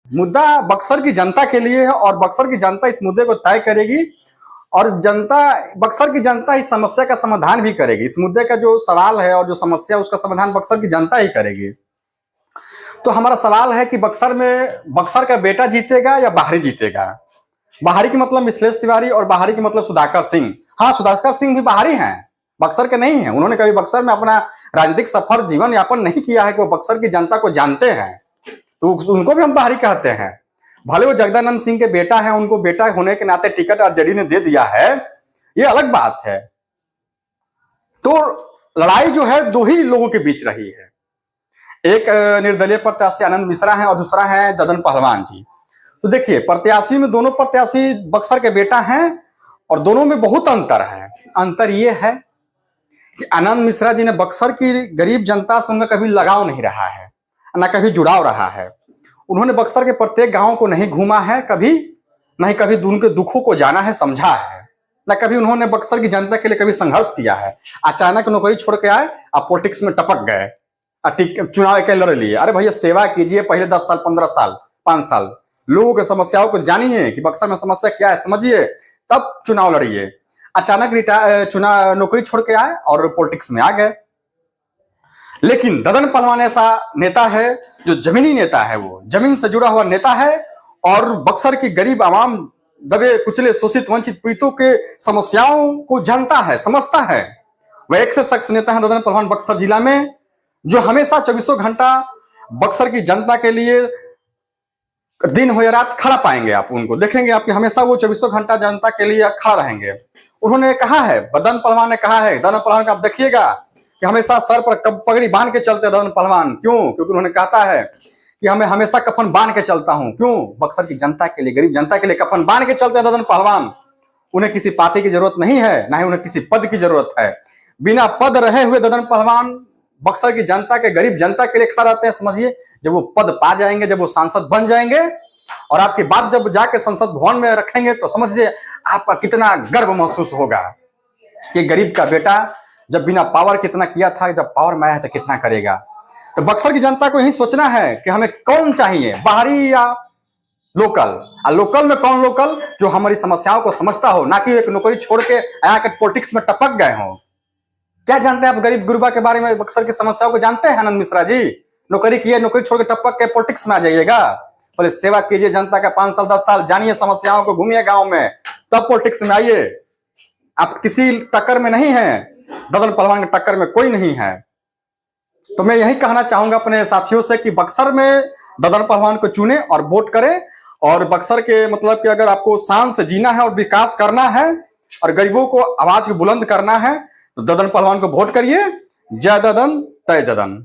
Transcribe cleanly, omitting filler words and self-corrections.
मुद्दा बक्सर की जनता के लिए है और बक्सर की जनता इस मुद्दे को तय करेगी और बक्सर की जनता इस समस्या का समाधान भी करेगी। इस मुद्दे का जो सवाल है और जो समस्या उसका समाधान बक्सर की जनता ही करेगी। तो हमारा सवाल है कि बक्सर का बेटा जीतेगा या बाहरी जीतेगा। बाहरी की मतलब मिथिलेश तिवारी और बाहरी की मतलब सुधाकर सिंह। हाँ, सुधाकर सिंह भी बाहरी हैं, बक्सर के नहीं है। उन्होंने कभी बक्सर में अपना राजनीतिक सफर जीवन यापन नहीं किया है कि वो बक्सर की जनता को जानते हैं, तो उनको भी हम बाहरी कहते हैं। भले वो जगदानंद सिंह के बेटा है, उनको बेटा होने के नाते टिकट आरजेडी ने दे दिया है, ये अलग बात है। तो लड़ाई जो है दो ही लोगों के बीच रही है। एक निर्दलीय प्रत्याशी आनंद मिश्रा है और दूसरा है ददन पहलवान जी। तो देखिए, प्रत्याशी में दोनों प्रत्याशी बक्सर के बेटा हैं और दोनों में बहुत अंतर है। अंतर यह है कि आनंद मिश्रा जी ने बक्सर की गरीब जनता से उनका कभी लगाव नहीं रहा है, ना कभी जुड़ाव रहा है। उन्होंने बक्सर के प्रत्येक गांव को नहीं घूमा है, कभी उनके दुखों को जाना है, समझा है, ना कभी उन्होंने बक्सर की जनता के लिए कभी संघर्ष किया है। अचानक नौकरी छोड़ के आए, अब पॉलिटिक्स में टपक गए, चुनाव के लड़ लिए। अरे भैया, सेवा कीजिए पहले 10 साल, 15 साल, 5 साल, लोगों की समस्याओं को जानिए कि बक्सर में समस्या क्या है, समझिए, तब चुनाव लड़िए। अचानक नौकरी छोड़ के आए और पॉलिटिक्स में आ गए। लेकिन ददन पहलवान ऐसा नेता है जो जमीनी नेता है, वो जमीन से जुड़ा हुआ नेता है और बक्सर की गरीब आवाम, दबे कुचले, शोषित वंचित पीड़ितों के समस्याओं को जानता है, समझता है। वह एक से शख्स नेता है ददन पहलवान बक्सर जिला में, जो हमेशा 24 घंटा बक्सर की जनता के लिए दिन हो या रात खड़ा पाएंगे। आप उनको देखेंगे, आपके हमेशा वो 24 घंटा जनता के लिए खड़ा रहेंगे। उन्होंने कहा है, ददन पहलवान ने कहा है, ददन पहलवान का आप देखिएगा कि हमेशा सर पर पगड़ी बांध के चलते ददन पहलवान। क्यों? क्योंकि उन्होंने कहता है कि हमें हमेशा कफन बांध के चलता हूं। क्यों? बक्सर की जनता के लिए, गरीब जनता के लिए कफन बांध के चलते हैं ददन पहलवान। उन्हें किसी पार्टी की जरूरत नहीं है, ना ही उन्हें किसी पद की जरूरत है। बिना पद रहे हुए ददन पहलवान बक्सर की जनता के, गरीब जनता के लिए खड़ा रहते हैं। समझिए, जब वो पद पा जाएंगे, जब वो सांसद बन जाएंगे और आपकी बात जब जाके संसद भवन में रखेंगे, तो समझिए आपका कितना गर्व महसूस होगा कि गरीब का बेटा जब बिना पावर कितना किया था, जब पावर में आया तो कितना करेगा। तो बक्सर की जनता को यही सोचना है कि हमें कौन चाहिए, बाहरी या लोकल। लोकल में कौन लोकल? जो हमारी समस्याओं को समझता हो, ना कि एक नौकरी छोड़ के आके पॉलिटिक्स में टपक गए हो। क्या जानते हैं आप गरीब गुरबा के बारे में? बक्सर की समस्याओं को जानते हैं आनंद मिश्रा जी? नौकरी किए, नौकरी छोड़ के टपक के पॉलिटिक्स में आ जाइएगा? पहले सेवा कीजिए जनता का, 5 साल 10 साल जानिए समस्याओं को, घूमिए गांव में, तब पॉलिटिक्स में आइए। आप किसी टक्कर में नहीं है, ददन पहलवान के टक्कर में कोई नहीं है। तो मैं यही कहना चाहूंगा अपने साथियों से कि बक्सर में ददन पहलवान को चुने और वोट करें। और बक्सर के मतलब कि अगर आपको शान से जीना है और विकास करना है और गरीबों को आवाज बुलंद करना है, तो ददन पहलवान को वोट करिए। जय ददन, तय ददन।